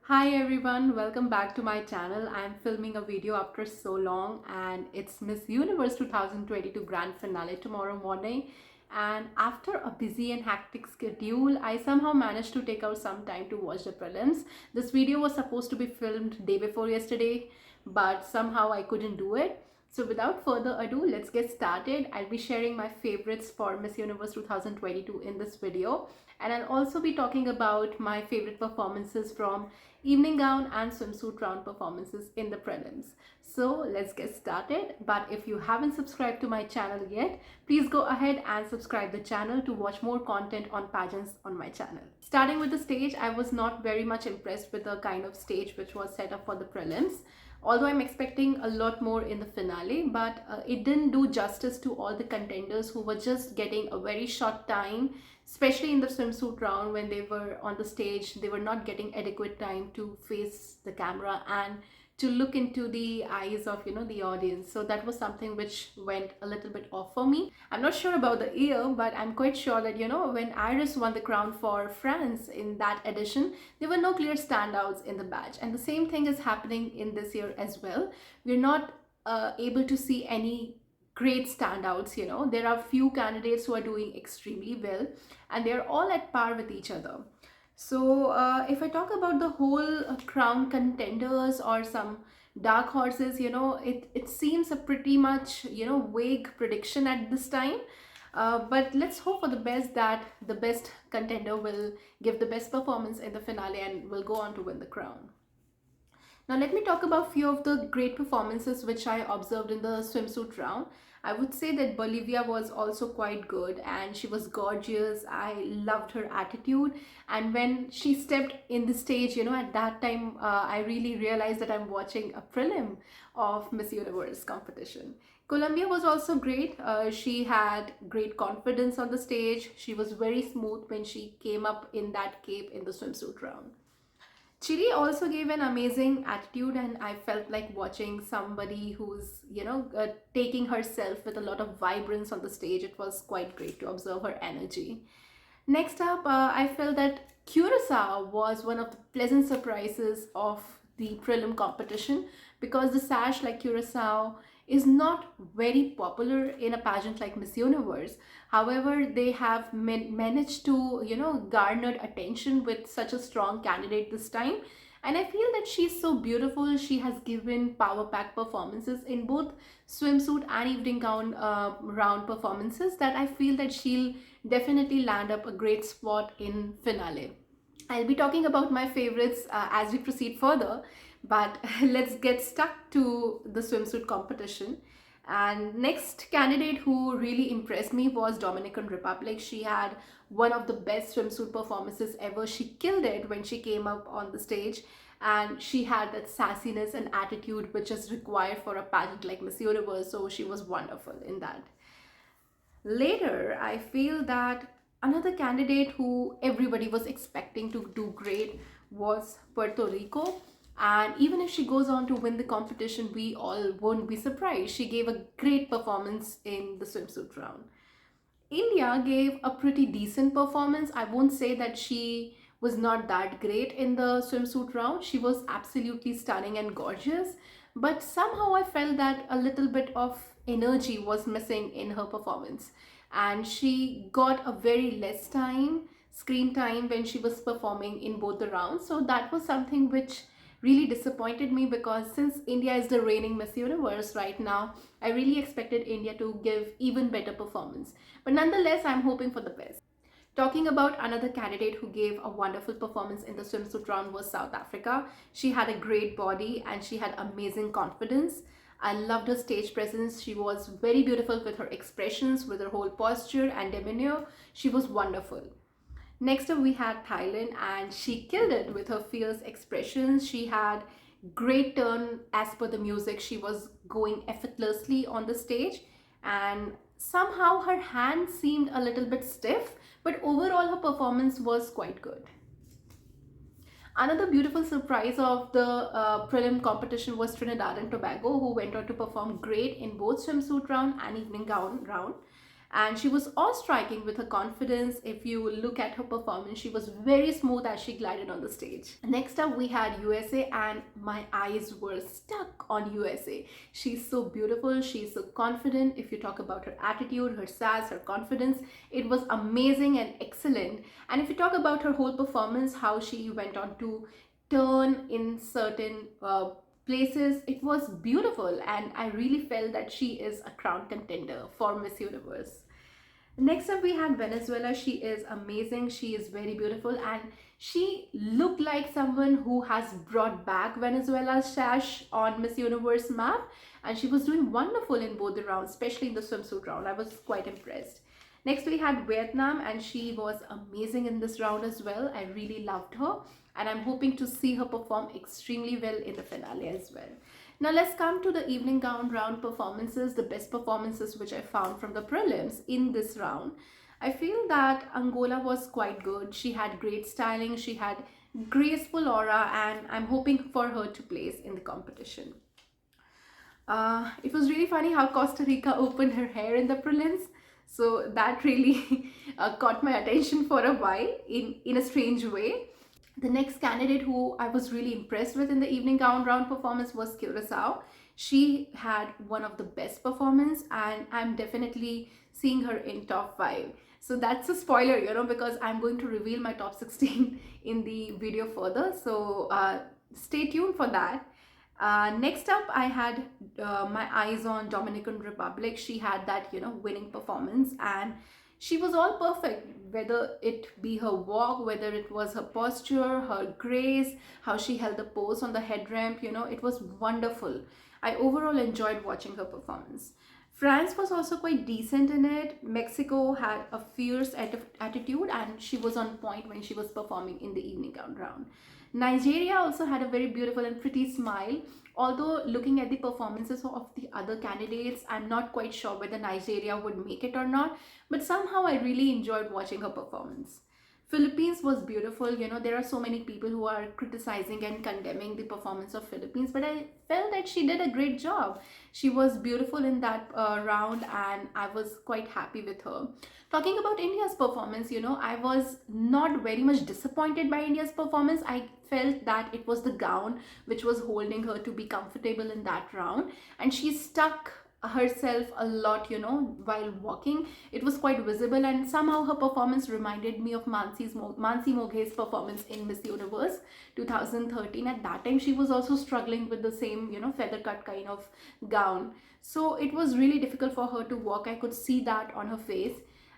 Hi everyone, welcome back to my channel. I'm filming a video after so long and it's Miss Universe 2022 grand finale tomorrow morning. And after a busy and hectic schedule, I somehow managed to take out some time to watch the prelims. This video was supposed to be filmed day before yesterday, but somehow I couldn't do it. So without further ado, let's get started. I'll be sharing my favorites for Miss Universe 2022 in this video. And I'll also be talking about my favorite performances from evening gown and swimsuit round performances in the prelims. So let's get started. But if you haven't subscribed to my channel yet, please go ahead and subscribe the channel to watch more content on pageants on my channel. Starting with the stage, I was not very much impressed with the kind of stage which was set up for the prelims. Although I'm expecting a lot more in the finale, but it didn't do justice to all the contenders who were just getting a very short time, especially in the swimsuit round. When they were on the stage, they were not getting adequate time to face the camera and to look into the eyes of the audience. So that was something which went a little bit off for me. I'm not sure about the year, but I'm quite sure that when Iris won the crown for France in that edition, there were no clear standouts in the badge, and the same thing is happening in this year as well. We're not able to see any great standouts. There are few candidates who are doing extremely well and they're all at par with each other. So if I talk about the whole crown contenders or some dark horses, it seems a pretty much vague prediction at this time. But let's hope for the best, that the best contender will give the best performance in the finale and will go on to win the crown. Now let me talk about few of the great performances which I observed in the swimsuit round. I would say that Bolivia was also quite good and she was gorgeous. I loved her attitude, and when she stepped in the stage, at that time I really realized that I'm watching a prelim of Miss Universe competition. Colombia was also great. She had great confidence on the stage. She was very smooth when she came up in that cape in the swimsuit round. Chile also gave an amazing attitude, and I felt like watching somebody who's, taking herself with a lot of vibrance on the stage. It was quite great to observe her energy. Next up, I felt that Curacao was one of the pleasant surprises of the prelim competition, because the sash like Curacao is not very popular in a pageant like Miss Universe. However, they have managed to, garnered attention with such a strong candidate this time. And I feel that she's so beautiful. She has given power pack performances in both swimsuit and evening gown round performances, that I feel that she'll definitely land up a great spot in finale. I'll be talking about my favorites as we proceed further, but let's get stuck to the swimsuit competition. And next candidate who really impressed me was Dominican Republic. She had one of the best swimsuit performances ever. She killed it when she came up on the stage, and she had that sassiness and attitude which is required for a pageant like Miss Universe. So she was wonderful in that. Later, I feel that another candidate who everybody was expecting to do great was Puerto Rico. And even if she goes on to win the competition, we all won't be surprised. She gave a great performance in the swimsuit round. India gave a pretty decent performance. I won't say that she was not that great in the swimsuit round. She was absolutely stunning and gorgeous, but somehow I felt that a little bit of energy was missing in her performance, and she got a very less screen time when she was performing in both the rounds. So that was something which really disappointed me, because since India is the reigning Miss Universe right now, I really expected India to give even better performance. But nonetheless, I'm hoping for the best. Talking about another candidate who gave a wonderful performance in the swimsuit round was South Africa. She had a great body and she had amazing confidence. I loved her stage presence. She was very beautiful with her expressions, with her whole posture and demeanor. She was wonderful. Next up, we had Thailand, and she killed it with her fierce expressions. She had great turn as per the music. She was going effortlessly on the stage, and somehow her hands seemed a little bit stiff, but overall her performance was quite good. Another beautiful surprise of the prelim competition was Trinidad and Tobago, who went on to perform great in both swimsuit round and evening gown round. and she was awe-striking with her confidence. If you look at her performance, she was very smooth as she glided on the stage. Next up we had USA, and my eyes were stuck on USA. She's so beautiful, she's so confident. If you talk about her attitude, her sass, her confidence, it was amazing and excellent. And if you talk about her whole performance, how she went on to turn in certain places, it was beautiful, and I really felt that she is a crown contender for Miss Universe. Next up we had Venezuela. She is amazing, she is very beautiful, and she looked like someone who has brought back Venezuela's sash on Miss Universe map, and she was doing wonderful in both the rounds, especially in the swimsuit round. I was quite impressed. Next we had Vietnam, and she was amazing in this round as well. I really loved her, and I'm hoping to see her perform extremely well in the finale as well. Now let's come to the evening gown round performances, the best performances which I found from the prelims in this round. I feel that Angola was quite good. She had great styling, she had graceful aura, and I'm hoping for her to place in the competition. It was really funny how Costa Rica opened her hair in the prelims. So that really caught my attention for a while in a strange way. The next candidate who I was really impressed with in the evening gown round performance was Curacao. She had one of the best performance, and I'm definitely seeing her in top 5. So that's a spoiler, because I'm going to reveal my top 16 in the video further. So stay tuned for that. Next up, I had my eyes on Dominican Republic. She had that, winning performance, and she was all perfect, whether it be her walk, whether it was her posture, her grace, how she held the pose on the head ramp, it was wonderful. I overall enjoyed watching her performance. France was also quite decent in it. Mexico had a fierce attitude, and she was on point when she was performing in the evening gown round. Nigeria also had a very beautiful and pretty smile. Although looking at the performances of the other candidates, I'm not quite sure whether Nigeria would make it or not, but somehow I really enjoyed watching her performance. Philippines was beautiful. There are so many people who are criticizing and condemning the performance of Philippines, but I felt that she did a great job. She was beautiful in that round, and I was quite happy with her. Talking about India's performance, I was not very much disappointed by India's performance. I felt that it was the gown which was holding her to be comfortable in that round, and she stuck herself a lot, while walking. It was quite visible, and somehow her performance reminded me of Mansi Moghe's performance in Miss Universe 2013. At that time she was also struggling with the same, feather cut kind of gown, so it was really difficult for her to walk. I could see that on her face,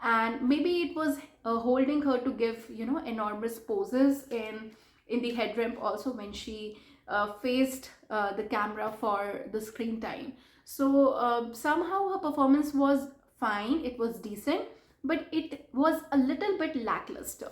and maybe it was holding her to give, enormous poses in the head ramp also, when she faced the camera for the screen time. So somehow her performance was fine, it was decent, but it was a little bit lackluster.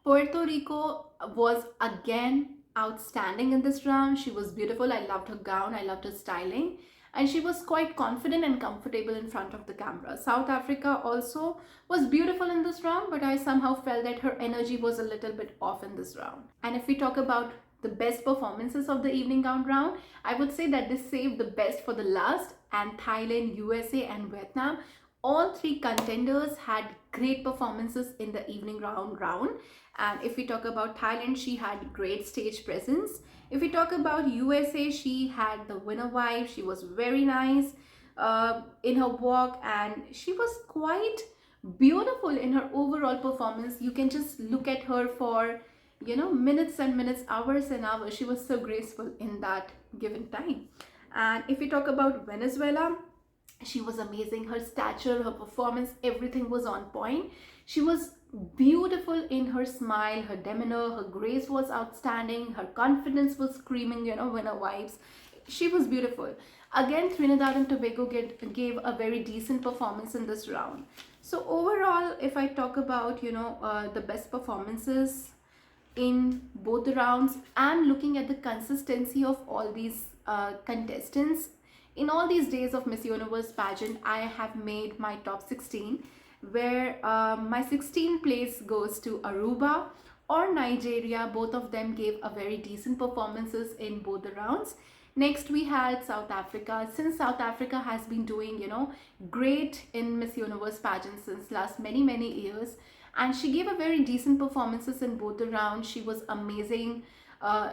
Puerto Rico was again outstanding in this round. She was beautiful. I loved her gown, I loved her styling, and she was quite confident and comfortable in front of the camera. South Africa also was beautiful in this round, but I somehow felt that her energy was a little bit off in this round. And if we talk about the best performances of the evening gown round, I would say that they saved the best for the last, and Thailand, USA, and Vietnam, all 3 contenders had great performances in the evening round. And if we talk about Thailand, she had great stage presence. If we talk about USA, she had the winner vibe. She was very nice in her walk, and she was quite beautiful in her overall performance. You can just look at her for minutes and minutes, hours and hours. She was so graceful in that given time. And if we talk about Venezuela, she was amazing. Her stature, her performance, everything was on point. She was beautiful in her smile, her demeanor, her grace was outstanding, her confidence was screaming, winner vibes. She was beautiful. Again, Trinidad and Tobago gave a very decent performance in this round. So overall, if I talk about the best performances in both the rounds, and looking at the consistency of all these contestants in all these days of Miss Universe pageant, I have made my top 16, where my 16th place goes to Aruba or Nigeria. Both of them gave a very decent performances in both the rounds. Next, we had South Africa. Since South Africa has been doing, great in Miss Universe pageants since last many years, and she gave a very decent performances in both the rounds. She was amazing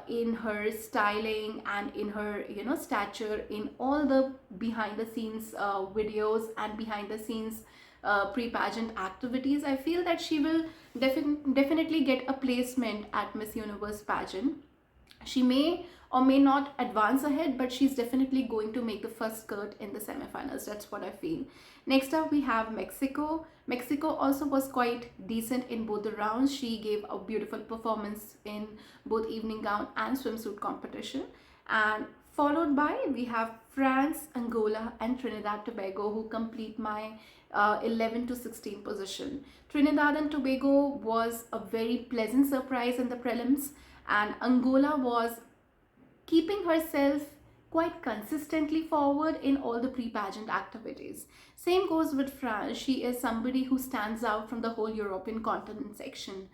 in her styling and in her, stature, in all the behind the scenes videos and behind the scenes pre-pageant activities. I feel that she will definitely get a placement at Miss Universe pageant. She may or may not advance ahead, but she's definitely going to make the first cut in the semifinals. That's what I feel. Next up, we have Mexico. Mexico also was quite decent in both the rounds. She gave a beautiful performance in both evening gown and swimsuit competition. And followed by, we have France, Angola, and Trinidad Tobago, who complete my 11 to 16 position. Trinidad and Tobago was a very pleasant surprise in the prelims, and Angola was keeping herself quite consistently forward in all the pre-pageant activities. Same goes with France. She is somebody who stands out from the whole European continent section.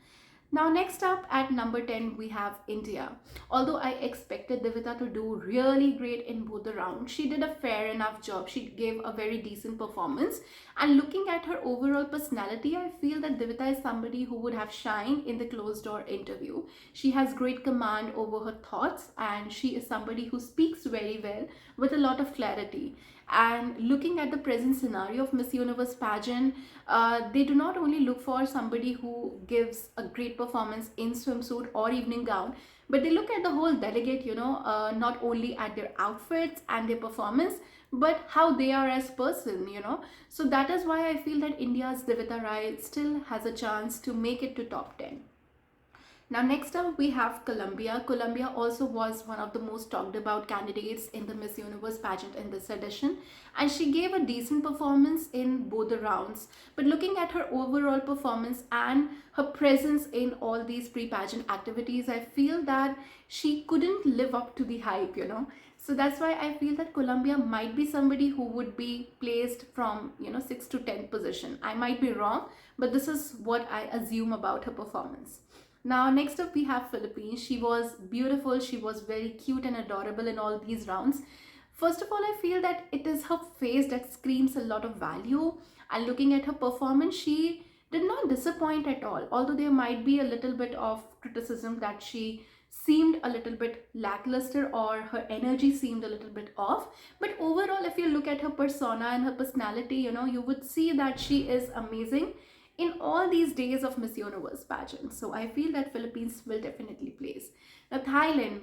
Now, next up at number 10, we have India. Although I expected Divita to do really great in both the rounds, she did a fair enough job. She gave a very decent performance. And looking at her overall personality, I feel that Divita is somebody who would have shined in the closed door interview. She has great command over her thoughts, and she is somebody who speaks very well with a lot of clarity. And looking at the present scenario of Miss Universe pageant, they do not only look for somebody who gives a great performance in swimsuit or evening gown, but they look at the whole delegate, not only at their outfits and their performance, but how they are as person. So that is why I feel that India's Divita Rai still has a chance to make it to top 10. Now, next up, we have Colombia. Colombia also was one of the most talked about candidates in the Miss Universe pageant in this edition, and she gave a decent performance in both the rounds. But looking at her overall performance and her presence in all these pre-pageant activities, I feel that she couldn't live up to the hype, So that's why I feel that Colombia might be somebody who would be placed from, 6th to 10th position. I might be wrong, but this is what I assume about her performance. Now, next up, we have Philippines. She was beautiful. She was very cute and adorable in all these rounds. First of all, I feel that it is her face that screams a lot of value. And looking at her performance, she did not disappoint at all. Although there might be a little bit of criticism that she seemed a little bit lackluster or her energy seemed a little bit off. But overall, if you look at her persona and her personality, you would see that she is amazing in all these days of Miss Universe pageant. So I feel that Philippines will definitely place. Now, Thailand,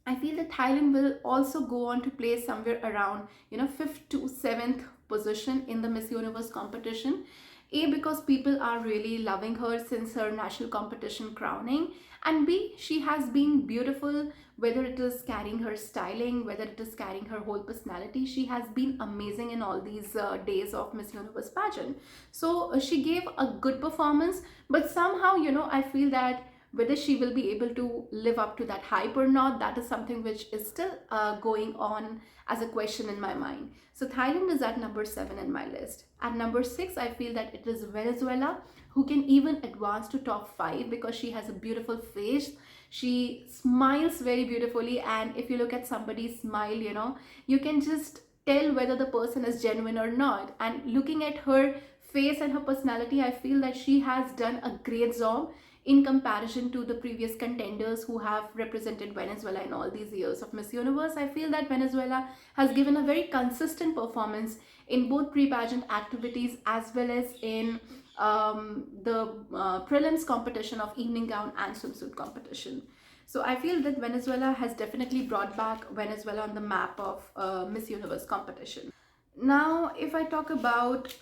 I feel that Thailand will also go on to place somewhere around 5th to 7th position in the Miss Universe competition. A, because people are really loving her since her national competition crowning, and B, she has been beautiful, whether it is carrying her styling, whether it is carrying her whole personality. She has been amazing in all these days of Miss Universe pageant. So she gave a good performance, but somehow, I feel that whether she will be able to live up to that hype or not, that is something which is still going on as a question in my mind. So Thailand is at number 7 in my list. At number 6, I feel that it is Venezuela, who can even advance to top 5 because she has a beautiful face. She smiles very beautifully, and if you look at somebody's smile, you can just tell whether the person is genuine or not. And looking at her face and her personality, I feel that she has done a great job in comparison to the previous contenders who have represented Venezuela in all these years of Miss Universe. I feel that Venezuela has given a very consistent performance in both pre-pageant activities as well as in the prelims competition of evening gown and swimsuit competition. So I feel that Venezuela has definitely brought back Venezuela on the map of Miss Universe competition. Now, if I talk about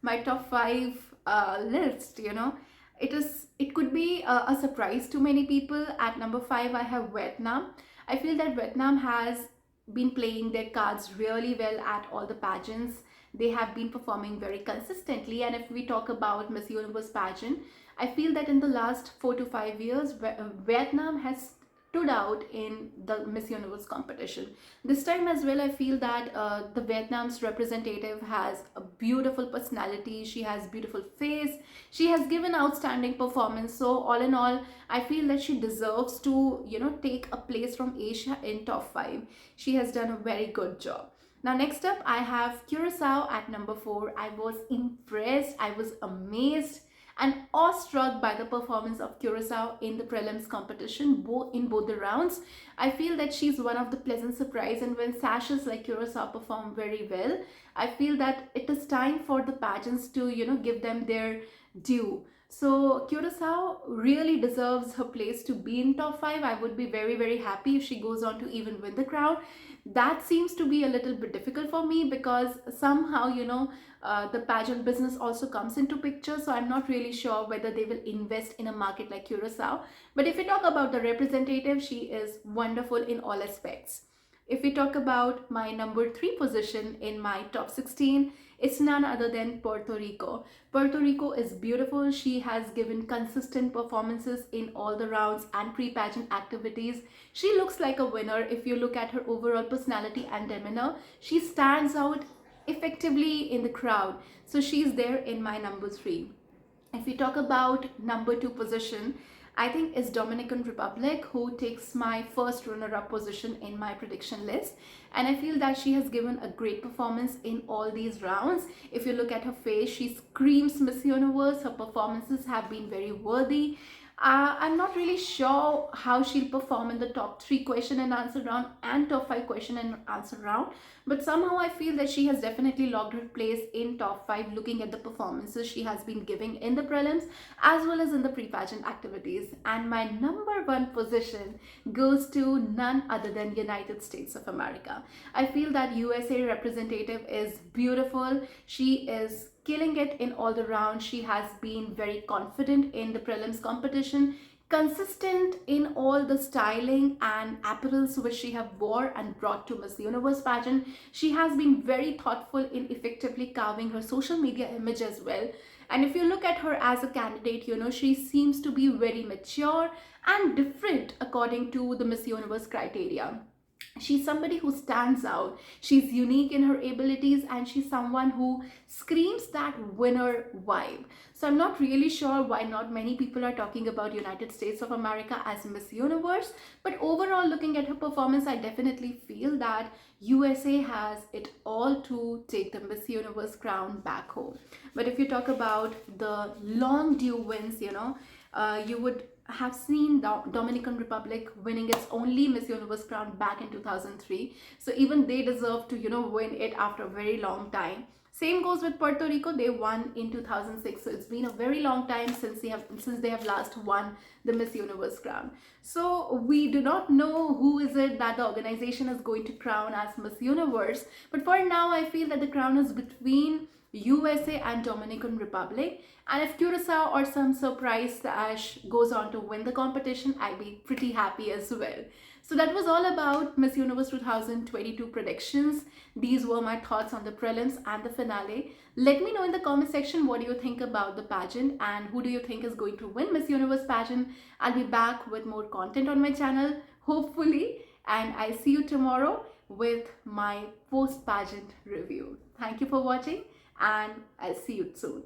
my top 5 list, it could be a surprise to many people. At number 5, I have Vietnam. I feel that Vietnam has been playing their cards really well at all the pageants. They have been performing very consistently, and if we talk about Miss Universe pageant, I feel that in the last 4 to 5 years, Vietnam has stood out in the Miss Universe competition. This time as well, I feel that the Vietnam's representative has a beautiful personality. She has beautiful face. She has given outstanding performance. So all in all, I feel that she deserves to, take a place from Asia in top 5. She has done a very good job. Now, next up, I have Curacao at number 4. I was impressed. I was amazed and awestruck by the performance of Curacao in the prelims competition, in both the rounds. I feel that she's one of the pleasant surprise, and when sashes like Curacao perform very well, I feel that it is time for the pageants to, give them their due. So Curacao really deserves her place to be in top 5. I would be very, very happy if she goes on to even win the crown. That seems to be a little bit difficult for me because somehow, the pageant business also comes into picture. So I'm not really sure whether they will invest in a market like Curacao. But if we talk about the representative, she is wonderful in all aspects. If we talk about my number 3 position in my top 16, it's none other than Puerto Rico. Puerto Rico is beautiful. She has given consistent performances in all the rounds and pre-pageant activities. She looks like a winner. If you look at her overall personality and demeanor, she stands out effectively in the crowd. So she's there in my number 3. If we talk about number 2 position, I think it's Dominican Republic, who takes my first runner-up position in my prediction list. And I feel that she has given a great performance in all these rounds. If you look at her face, she screams Miss Universe. Her performances have been very worthy. I'm not really sure how she'll perform in the top 3 question and answer round and top 5 question and answer round, but somehow I feel that she has definitely logged her place in top 5 looking at the performances she has been giving in the prelims as well as in the pre-pageant activities. And my number 1 position goes to none other than United States of America. I feel that USA representative is beautiful. She is killing it in all the rounds. She has been very confident in the prelims competition, consistent in all the styling and apparels which she have wore and brought to Miss Universe pageant. She has been very thoughtful in effectively carving her social media image as well. And if you look at her as a candidate, she seems to be very mature and different according to the Miss Universe criteria. She's somebody who stands out. She's unique in her abilities, and she's someone who screams that winner vibe. So I'm not really sure why not many people are talking about United States of America as Miss Universe, but overall looking at her performance, I definitely feel that USA has it all to take the Miss Universe crown back home. But if you talk about the long due wins, you would have seen the Dominican Republic winning its only Miss Universe crown back in 2003. So even they deserve to, win it after a very long time. Same goes with Puerto Rico. They won in 2006. So it's been a very long time since they have last won the Miss Universe crown. So we do not know who is it that the organization is going to crown as Miss Universe. But for now, I feel that the crown is between USA and Dominican Republic. And if Curacao or some surprise Ash goes on to win the competition, I'll be pretty happy as well. So that was all about Miss Universe 2022 predictions. These were my thoughts on the prelims and the finale. Let me know in the comment section what do you think about the pageant and who do you think is going to win Miss Universe pageant. I'll be back with more content on my channel, hopefully. And I'll see you tomorrow with my post-pageant review. Thank you for watching, and I'll see you soon.